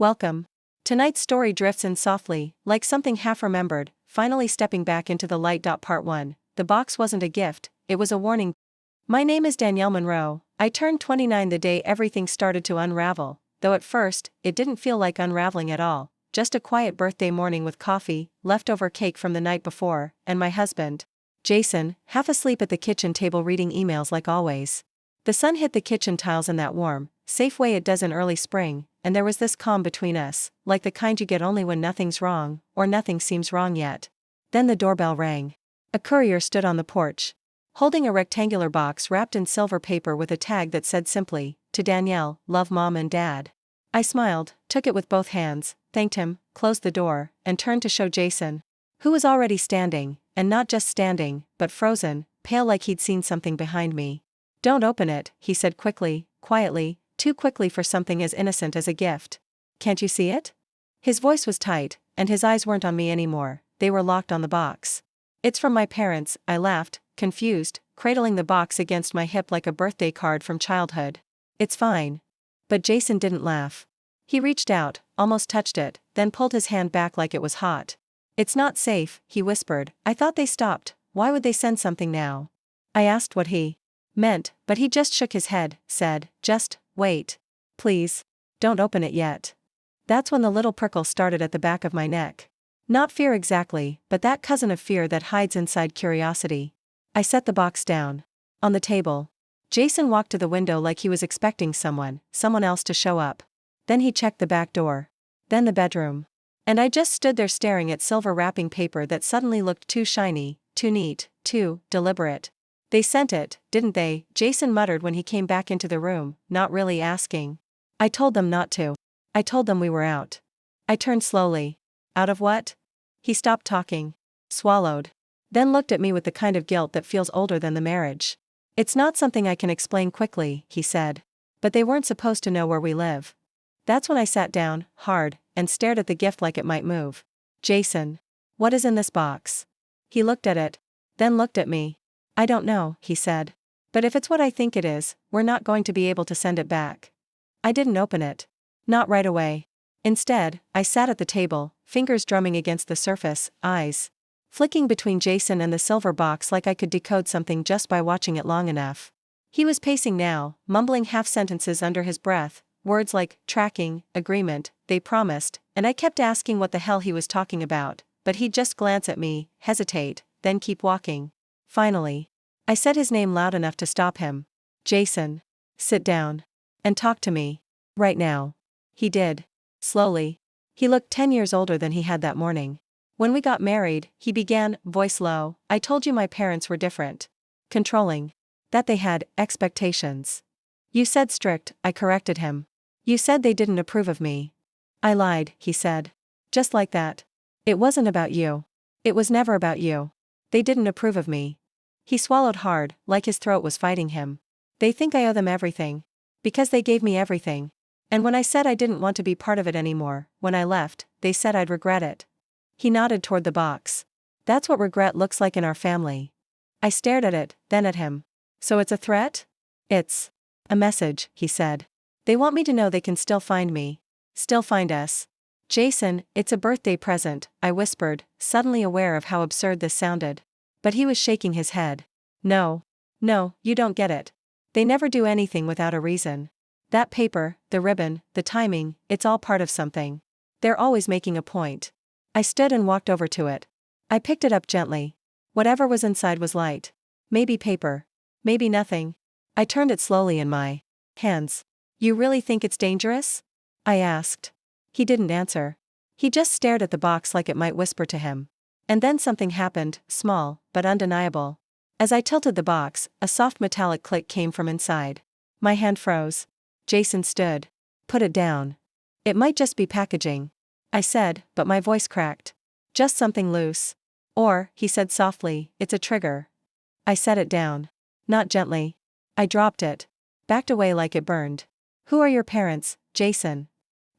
Welcome. Tonight's story drifts in softly, like something half-remembered, finally stepping back into the light. Part 1. The box wasn't a gift, it was a warning. My name is Danielle Monroe. I turned 29 the day everything started to unravel, though at first, it didn't feel like unraveling at all. Just a quiet birthday morning with coffee, leftover cake from the night before, and my husband, Jason, half asleep at the kitchen table reading emails like always. The sun hit the kitchen tiles in that warm, safe way it does in early spring, and there was this calm between us, like the kind you get only when nothing's wrong, or nothing seems wrong yet. Then the doorbell rang. A courier stood on the porch, holding a rectangular box wrapped in silver paper with a tag that said simply, "To Danielle, love Mom and Dad." I smiled, took it with both hands, thanked him, closed the door, and turned to show Jason, who was already standing, and not just standing, but frozen, pale like he'd seen something behind me. "Don't open it," he said quickly, quietly, too quickly for something as innocent as a gift. "Can't you see it?" His voice was tight, and his eyes weren't on me anymore, they were locked on the box. "It's from my parents," I laughed, confused, cradling the box against my hip like a birthday card from childhood. "It's fine." But Jason didn't laugh. He reached out, almost touched it, then pulled his hand back like it was hot. "It's not safe," he whispered. "I thought they stopped. Why would they send something now?" I asked what he meant, but he just shook his head, said, "Just wait. Please. Don't open it yet." That's when the little prickle started at the back of my neck. Not fear exactly, but that cousin of fear that hides inside curiosity. I set the box down on the table. Jason walked to the window like he was expecting someone else to show up. Then he checked the back door. Then the bedroom. And I just stood there staring at silver wrapping paper that suddenly looked too shiny, too neat, too deliberate. "They sent it, didn't they?" Jason muttered when he came back into the room, not really asking. "I told them not to. I told them we were out." I turned slowly. "Out of what?" He stopped talking. Swallowed. Then looked at me with the kind of guilt that feels older than the marriage. "It's not something I can explain quickly," he said. "But they weren't supposed to know where we live." That's when I sat down, hard, and stared at the gift like it might move. "Jason. What is in this box?" He looked at it. Then looked at me. "I don't know," he said. "But if it's what I think it is, we're not going to be able to send it back." I didn't open it. Not right away. Instead, I sat at the table, fingers drumming against the surface, eyes flicking between Jason and the silver box like I could decode something just by watching it long enough. He was pacing now, mumbling half-sentences under his breath, words like tracking, agreement, they promised, and I kept asking what the hell he was talking about, but he'd just glance at me, hesitate, then keep walking. Finally, I said his name loud enough to stop him. "Jason. Sit down. And talk to me. Right now." He did. Slowly. He looked 10 years older than he had that morning. "When we got married," he began, voice low, "I told you my parents were different. Controlling. That they had expectations." "You said strict," I corrected him. "You said they didn't approve of me." "I lied," he said. "Just like that. It wasn't about you. It was never about you. They didn't approve of me." He swallowed hard, like his throat was fighting him. "They think I owe them everything. Because they gave me everything. And when I said I didn't want to be part of it anymore, when I left, they said I'd regret it." He nodded toward the box. "That's what regret looks like in our family." I stared at it, then at him. "So it's a threat?" "It's a message," he said. "They want me to know they can still find me. Still find us." "Jason, it's a birthday present," I whispered, suddenly aware of how absurd this sounded. But he was shaking his head. "No. No, you don't get it. They never do anything without a reason. That paper, the ribbon, the timing, it's all part of something. They're always making a point." I stood and walked over to it. I picked it up gently. Whatever was inside was light. Maybe paper. Maybe nothing. I turned it slowly in my hands. "You really think it's dangerous?" I asked. He didn't answer. He just stared at the box like it might whisper to him. And then something happened, small, but undeniable. As I tilted the box, a soft metallic click came from inside. My hand froze. Jason stood. "Put it down. It might just be packaging," I said, but my voice cracked. "Just something loose." "Or," he said softly, "it's a trigger." I set it down. Not gently. I dropped it. Backed away like it burned. "Who are your parents, Jason?"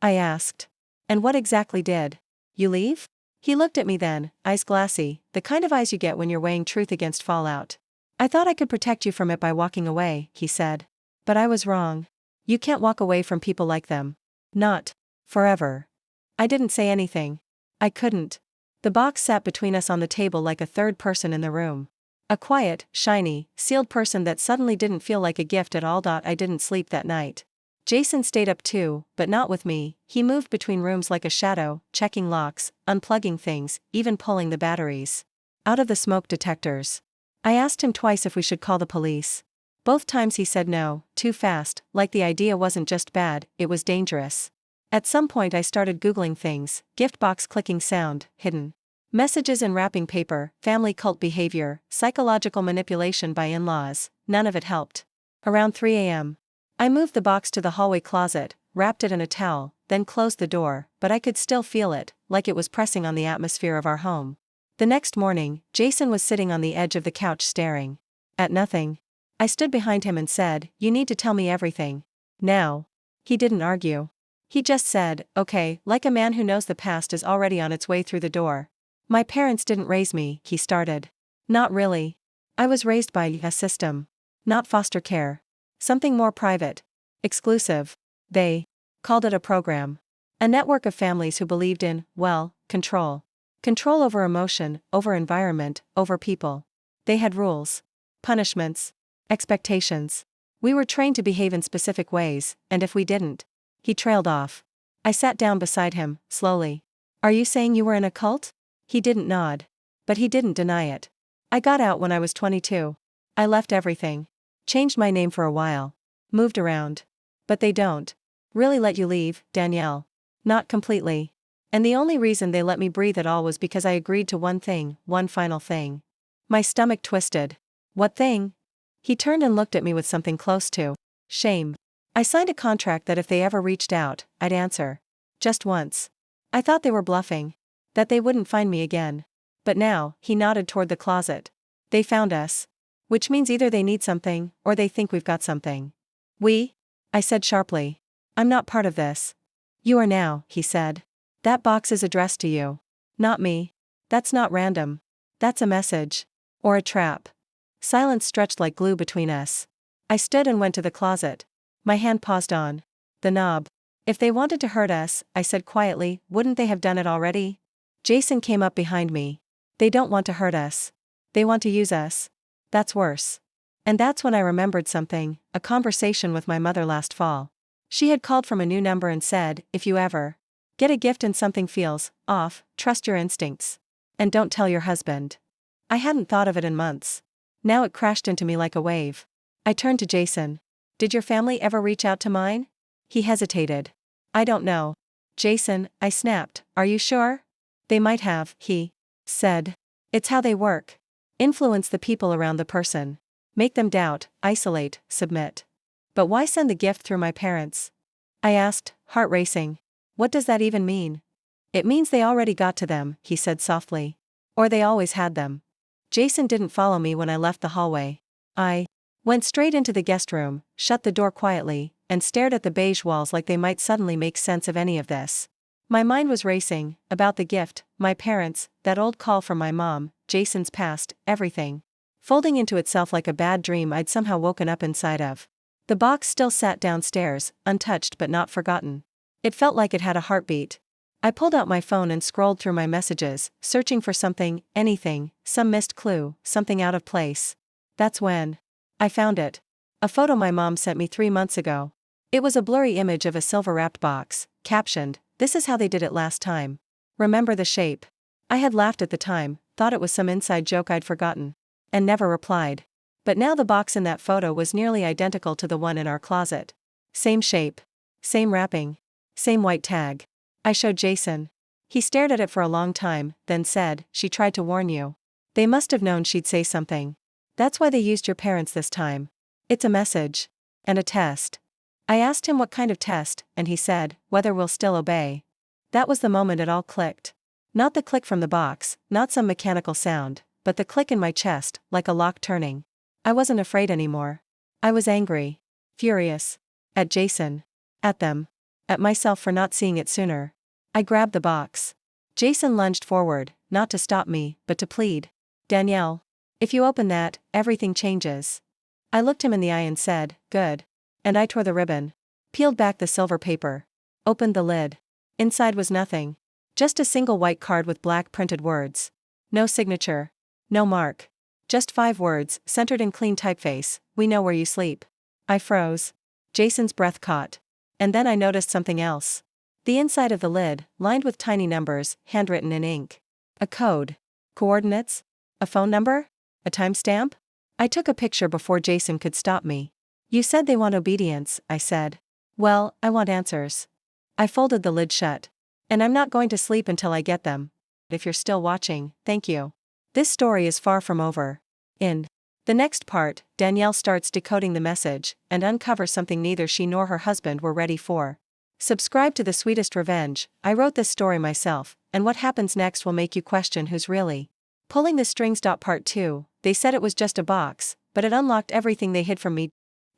I asked. "And what exactly did you leave?" He looked at me then, eyes glassy, the kind of eyes you get when you're weighing truth against fallout. "I thought I could protect you from it by walking away," he said. "But I was wrong. You can't walk away from people like them. Not Forever. I didn't say anything. I couldn't. The box sat between us on the table like a third person in the room. A quiet, shiny, sealed person that suddenly didn't feel like a gift at all. I didn't sleep that night. Jason stayed up too, but not with me. He moved between rooms like a shadow, checking locks, unplugging things, even pulling the batteries out of the smoke detectors. I asked him twice if we should call the police. Both times he said no, too fast, like the idea wasn't just bad, it was dangerous. At some point I started Googling things: gift box clicking sound, hidden messages in wrapping paper, family cult behavior, psychological manipulation by in-laws. None of it helped. Around 3 a.m. I moved the box to the hallway closet, wrapped it in a towel, then closed the door, but I could still feel it, like it was pressing on the atmosphere of our home. The next morning, Jason was sitting on the edge of the couch staring at nothing. I stood behind him and said, "You need to tell me everything. Now." He didn't argue. He just said, "Okay," like a man who knows the past is already on its way through the door. "My parents didn't raise me," he started. "Not really. I was raised by a system. Not foster care. Something more private. Exclusive. They called it a program. A network of families who believed in, well, control. Control over emotion, over environment, over people. They had rules. Punishments. Expectations. We were trained to behave in specific ways, and if we didn't..." He trailed off. I sat down beside him, slowly. "Are you saying you were in a cult?" He didn't nod. But he didn't deny it. "I got out when I was 22. I left everything. Changed my name for a while. Moved around. But they don't really let you leave, Danielle. Not completely. And the only reason they let me breathe at all was because I agreed to one thing, one final thing." My stomach twisted. "What thing?" He turned and looked at me with something close to shame. "I signed a contract that if they ever reached out, I'd answer. Just once. I thought they were bluffing. That they wouldn't find me again. But now," he nodded toward the closet. "They found us. Which means either they need something, or they think we've got something." "We?" I said sharply. "I'm not part of this." "You are now," he said. "That box is addressed to you. Not me. That's not random. That's a message. Or a trap." Silence stretched like glue between us. I stood and went to the closet. My hand paused on the knob. "If they wanted to hurt us," I said quietly, "wouldn't they have done it already?" Jason came up behind me. "They don't want to hurt us. They want to use us. That's worse." And that's when I remembered something, a conversation with my mother last fall. She had called from a new number and said, "If you ever get a gift and something feels off, trust your instincts. And don't tell your husband." I hadn't thought of it in months. Now it crashed into me like a wave. I turned to Jason. "Did your family ever reach out to mine?" He hesitated. "I don't know." "Jason," I snapped, "are you sure?" "They might have," he said. "It's how they work. Influence the people around the person. Make them doubt, isolate, submit." "But why send the gift through my parents?" I asked, heart racing. "What does that even mean?" "It means they already got to them," he said softly. "Or they always had them." Jason didn't follow me when I left the hallway. I went straight into the guest room, shut the door quietly, and stared at the beige walls like they might suddenly make sense of any of this. My mind was racing, about the gift, my parents, that old call from my mom, Jason's past, everything folding into itself like a bad dream I'd somehow woken up inside of. The box still sat downstairs, untouched but not forgotten. It felt like it had a heartbeat. I pulled out my phone and scrolled through my messages, searching for something, anything, some missed clue, something out of place. That's when I found it. A photo my mom sent me 3 months ago. It was a blurry image of a silver-wrapped box, captioned, "This is how they did it last time. Remember the shape?" I had laughed at the time, thought it was some inside joke I'd forgotten, and never replied. But now the box in that photo was nearly identical to the one in our closet. Same shape. Same wrapping. Same white tag. I showed Jason. He stared at it for a long time, then said, "She tried to warn you. They must have known she'd say something. That's why they used your parents this time. It's a message. And a test." I asked him what kind of test, and he said, "Whether we'll still obey." That was the moment it all clicked. Not the click from the box, not some mechanical sound, but the click in my chest, like a lock turning. I wasn't afraid anymore. I was angry. Furious. At Jason. At them. At myself for not seeing it sooner. I grabbed the box. Jason lunged forward, not to stop me, but to plead. "Danielle. If you open that, everything changes." I looked him in the eye and said, "Good." And I tore the ribbon. Peeled back the silver paper. Opened the lid. Inside was nothing. Just a single white card with black printed words. No signature. No mark. Just 5 words, centered in clean typeface: "We know where you sleep." I froze. Jason's breath caught. And then I noticed something else. The inside of the lid, lined with tiny numbers, handwritten in ink. A code. Coordinates? A phone number? A timestamp? I took a picture before Jason could stop me. "You said they want obedience," I said. "Well, I want answers." I folded the lid shut. "And I'm not going to sleep until I get them. If you're still watching, thank you." This story is far from over. In the next part, Danielle starts decoding the message and uncovers something neither she nor her husband were ready for. Subscribe to the Sweetest Revenge. I wrote this story myself, and what happens next will make you question who's really pulling the strings. Part 2. They said it was just a box, but it unlocked everything they hid from me.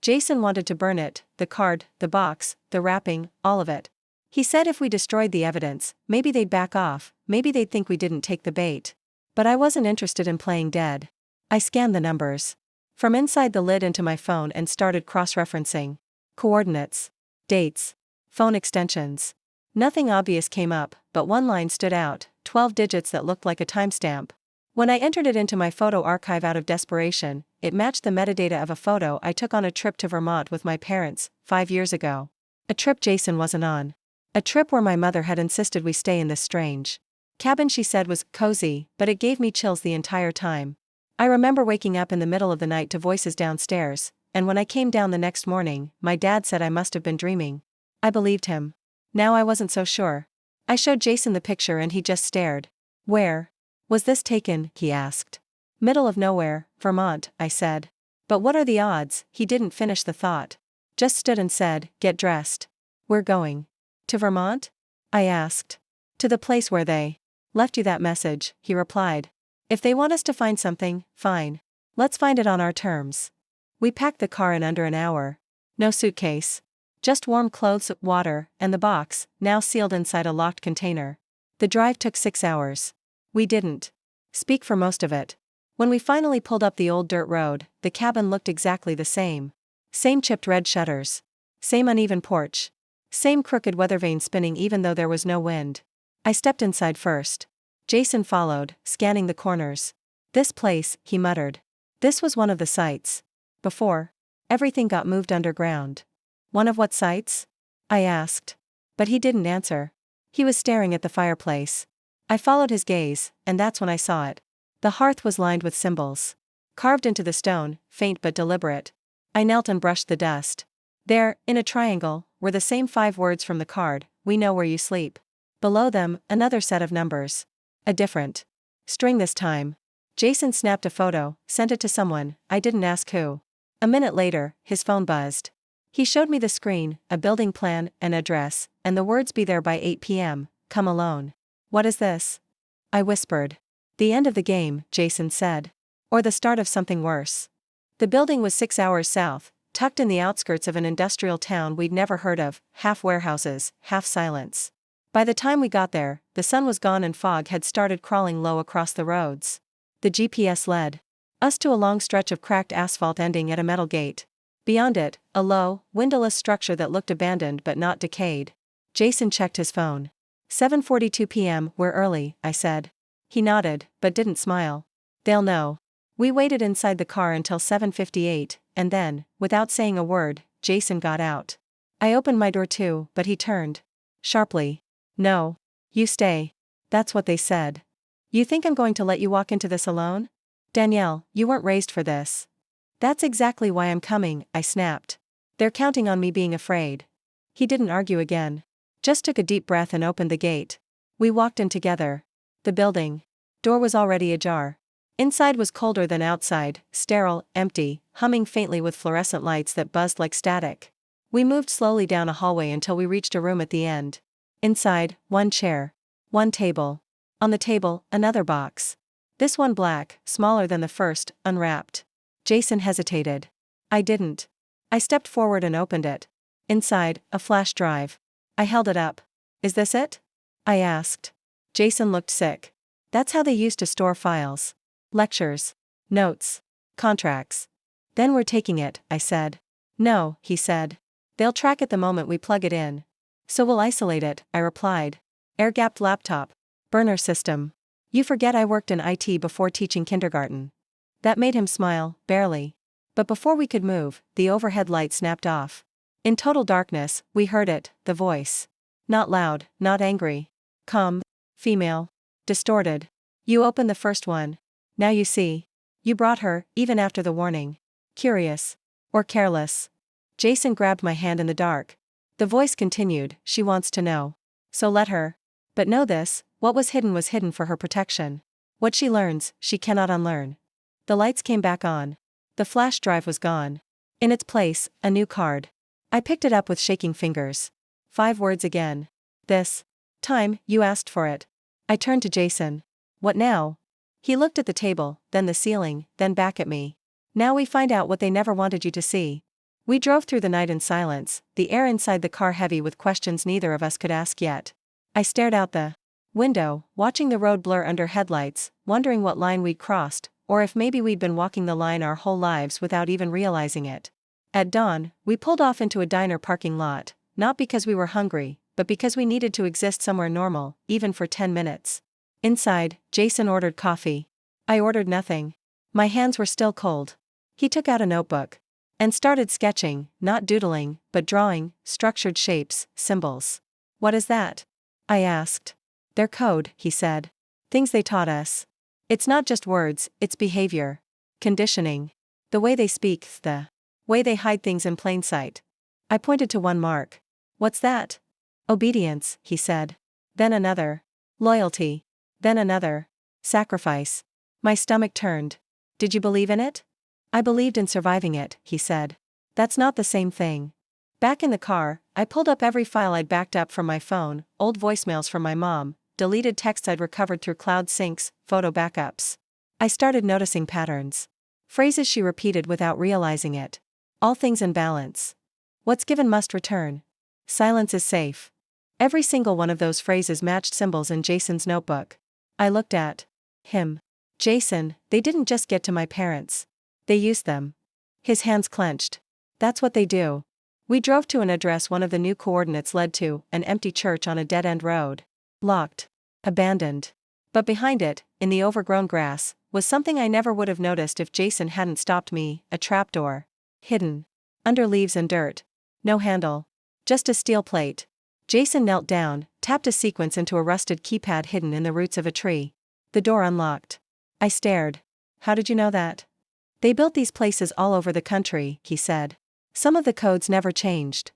Jason wanted to burn it, the card, the box, the wrapping, all of it. He said if we destroyed the evidence, maybe they'd back off, maybe they'd think we didn't take the bait. But I wasn't interested in playing dead. I scanned the numbers from inside the lid into my phone and started cross-referencing. Coordinates. Dates. Phone extensions. Nothing obvious came up, but one line stood out: 12 digits that looked like a timestamp. When I entered it into my photo archive out of desperation, it matched the metadata of a photo I took on a trip to Vermont with my parents, 5 years ago. A trip Jason wasn't on. A trip where my mother had insisted we stay in this strange cabin she said was cozy, but it gave me chills the entire time. I remember waking up in the middle of the night to voices downstairs, and when I came down the next morning, my dad said I must have been dreaming. I believed him. Now I wasn't so sure. I showed Jason the picture and he just stared. "Where was this taken?" he asked. "Middle of nowhere, Vermont," I said. "But what are the odds?" He didn't finish the thought. Just stood and said, "Get dressed. We're going." "To Vermont?" I asked. "To the place where they left you that message," he replied. "If they want us to find something, fine. Let's find it on our terms." We packed the car in under an hour. No suitcase. Just warm clothes, water, and the box, now sealed inside a locked container. The drive took 6 hours. We didn't speak for most of it. When we finally pulled up the old dirt road, the cabin looked exactly the same. Same chipped red shutters. Same uneven porch. Same crooked weather vane spinning even though there was no wind. I stepped inside first. Jason followed, scanning the corners. "This place," he muttered. "This was one of the sites before everything got moved underground." "One of what sites?" I asked. But he didn't answer. He was staring at the fireplace. I followed his gaze, and that's when I saw it. The hearth was lined with symbols. Carved into the stone, faint but deliberate. I knelt and brushed the dust. There, in a triangle, were the same 5 words from the card: "We know where you sleep." Below them, another set of numbers. A different string this time. Jason snapped a photo, sent it to someone, I didn't ask who. A minute later, his phone buzzed. He showed me the screen, a building plan, an address, and the words: "Be there by 8 p.m., come alone." "What is this?" I whispered. "The end of the game," Jason said. "Or the start of something worse." The building was 6 hours south, tucked in the outskirts of an industrial town we'd never heard of, half warehouses, half silence. By the time we got there, the sun was gone and fog had started crawling low across the roads. The GPS led us to a long stretch of cracked asphalt ending at a metal gate. Beyond it, a low, windowless structure that looked abandoned but not decayed. Jason checked his phone. 7:42 p.m., we're early, I said. He nodded, but didn't smile. "They'll know." We waited inside the car until 7:58, and then, without saying a word, Jason got out. I opened my door too, but he turned sharply. "No. You stay." "That's what they said." "You think I'm going to let you walk into this alone? Danielle, you weren't raised for this." "That's exactly why I'm coming," I snapped. "They're counting on me being afraid." He didn't argue again. Just took a deep breath and opened the gate. We walked in together. The building door was already ajar. Inside was colder than outside, sterile, empty, humming faintly with fluorescent lights that buzzed like static. We moved slowly down a hallway until we reached a room at the end. Inside, one chair. One table. On the table, another box. This one black, smaller than the first, unwrapped. Jason hesitated. I didn't. I stepped forward and opened it. Inside, a flash drive. I held it up. "Is this it?" I asked. Jason looked sick. "That's how they used to store files. Lectures. Notes. Contracts." "Then we're taking it," I said. "No," he said. "They'll track it the moment we plug it in." So we'll isolate it, I replied. Air-gapped laptop. Burner system. You forget I worked in IT before teaching kindergarten. That made him smile, barely. But before we could move, the overhead light snapped off. In total darkness, we heard it, the voice. Not loud, not angry. Calm. Female. Distorted. You opened the first one. Now you see. You brought her, even after the warning. Curious. Or careless. Jason grabbed my hand in the dark. The voice continued, she wants to know. So let her. But know this, what was hidden for her protection. What she learns, she cannot unlearn. The lights came back on. The flash drive was gone. In its place, a new card. I picked it up with shaking fingers. 5 words again. This time, you asked for it. I turned to Jason. What now? He looked at the table, then the ceiling, then back at me. Now we find out what they never wanted you to see. We drove through the night in silence, the air inside the car heavy with questions neither of us could ask yet. I stared out the window, watching the road blur under headlights, wondering what line we'd crossed, or if maybe we'd been walking the line our whole lives without even realizing it. At dawn, we pulled off into a diner parking lot, not because we were hungry, but because we needed to exist somewhere normal, even for 10 minutes. Inside, Jason ordered coffee. I ordered nothing. My hands were still cold. He took out a notebook. And started sketching, not doodling, but drawing, structured shapes, symbols. What is that? I asked. Their code, he said. Things they taught us. It's not just words, it's behavior. Conditioning. The way they speak, the way they hide things in plain sight. I pointed to one mark. What's that? Obedience, he said. Then another. Loyalty. Then another. Sacrifice. My stomach turned. Did you believe in it? I believed in surviving it, he said. That's not the same thing. Back in the car, I pulled up every file I'd backed up from my phone, old voicemails from my mom, deleted texts I'd recovered through cloud syncs, photo backups. I started noticing patterns. Phrases she repeated without realizing it. All things in balance. What's given must return. Silence is safe. Every single one of those phrases matched symbols in Jason's notebook. I looked at him. Jason, they didn't just get to my parents. They used them. His hands clenched. That's what they do. We drove to an address one of the new coordinates led to, an empty church on a dead-end road. Locked. Abandoned. But behind it, in the overgrown grass, was something I never would have noticed if Jason hadn't stopped me, a trapdoor. Hidden. Under leaves and dirt. No handle. Just a steel plate. Jason knelt down, tapped a sequence into a rusted keypad hidden in the roots of a tree. The door unlocked. I stared. How did you know that? They built these places all over the country, he said. Some of the codes never changed.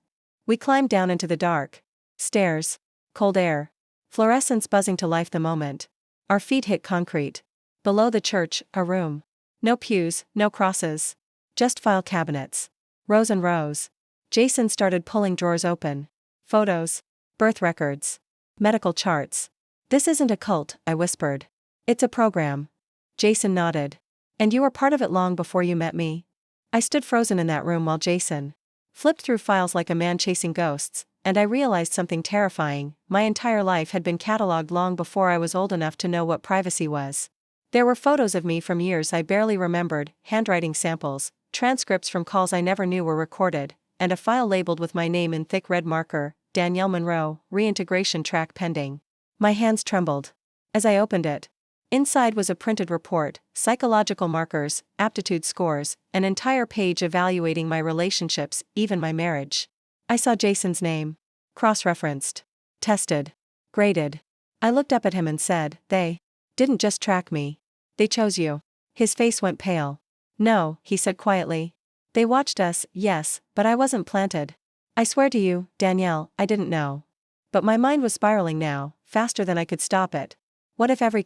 We climbed down into the dark. Stairs. Cold air. Fluorescence buzzing to life the moment. Our feet hit concrete. Below the church, a room. No pews, no crosses. Just file cabinets. Rows and rows. Jason started pulling drawers open. Photos. Birth records. Medical charts. This isn't a cult, I whispered. It's a program. Jason nodded. And you were part of it long before you met me? I stood frozen in that room while Jason flipped through files like a man chasing ghosts, and I realized something terrifying. My entire life had been catalogued long before I was old enough to know what privacy was. There were photos of me from years I barely remembered, handwriting samples, transcripts from calls I never knew were recorded, and a file labeled with my name in thick red marker, Danielle Monroe, reintegration track pending. My hands trembled. As I opened it, inside was a printed report, psychological markers, aptitude scores, an entire page evaluating my relationships, even my marriage. I saw Jason's name. Cross-referenced. Tested. Graded. I looked up at him and said, they didn't just track me. They chose you. His face went pale. No, he said quietly. They watched us, yes, but I wasn't planted. I swear to you, Danielle, I didn't know. But my mind was spiraling now, faster than I could stop it. What if every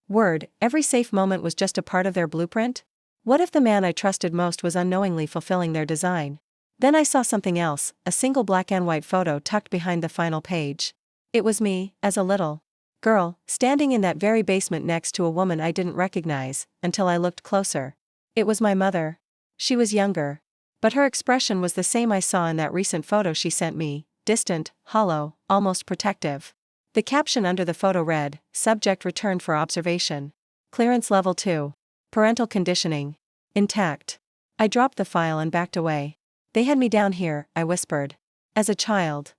word, every safe moment was just a part of their blueprint? What if the man I trusted most was unknowingly fulfilling their design? Then I saw something else, a single black and white photo tucked behind the final page. It was me, as a little girl, standing in that very basement next to a woman I didn't recognize, until I looked closer. It was my mother. She was younger. But her expression was the same I saw in that recent photo she sent me, distant, hollow, almost protective. The caption under the photo read, "Subject returned for observation. Clearance level 2. Parental conditioning. Intact." I dropped the file and backed away. They had me down here, I whispered. As a child.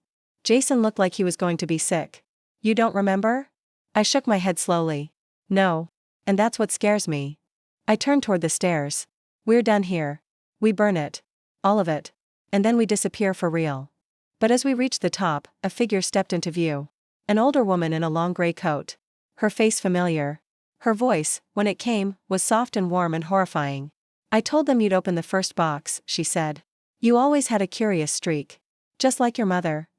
Jason looked like he was going to be sick. You don't remember? I shook my head slowly. No. And that's what scares me. I turned toward the stairs. We're done here. We burn it. All of it. And then we disappear for real. But as we reached the top, a figure stepped into view. An older woman in a long gray coat. Her face familiar. Her voice, when it came, was soft and warm and horrifying. I told them you'd open the first box, she said. You always had a curious streak. Just like your mother.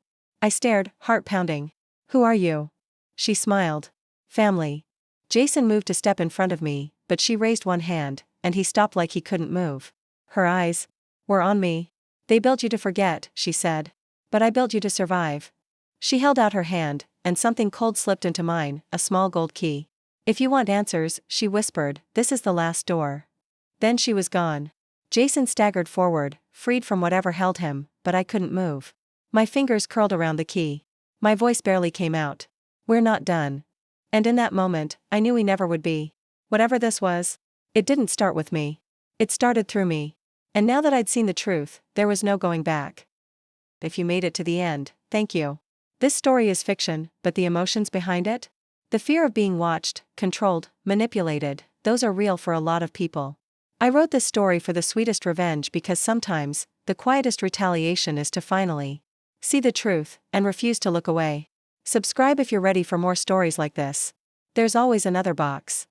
I stared, heart pounding. Who are you? She smiled. Family. Jason moved to step in front of me, but she raised one hand, and he stopped like he couldn't move. Her eyes were on me. They built you to forget, she said. But I built you to survive. She held out her hand, and something cold slipped into mine, a small gold key. If you want answers, she whispered, this is the last door. Then she was gone. Jason staggered forward, freed from whatever held him, but I couldn't move. My fingers curled around the key. My voice barely came out. We're not done. And in that moment, I knew we never would be. Whatever this was, it didn't start with me. It started through me. And now that I'd seen the truth, there was no going back. If you made it to the end, thank you. This story is fiction, but the emotions behind it? The fear of being watched, controlled, manipulated, those are real for a lot of people. I wrote this story for the sweetest revenge because sometimes, the quietest retaliation is to finally see the truth and refuse to look away. Subscribe if you're ready for more stories like this. There's always another box.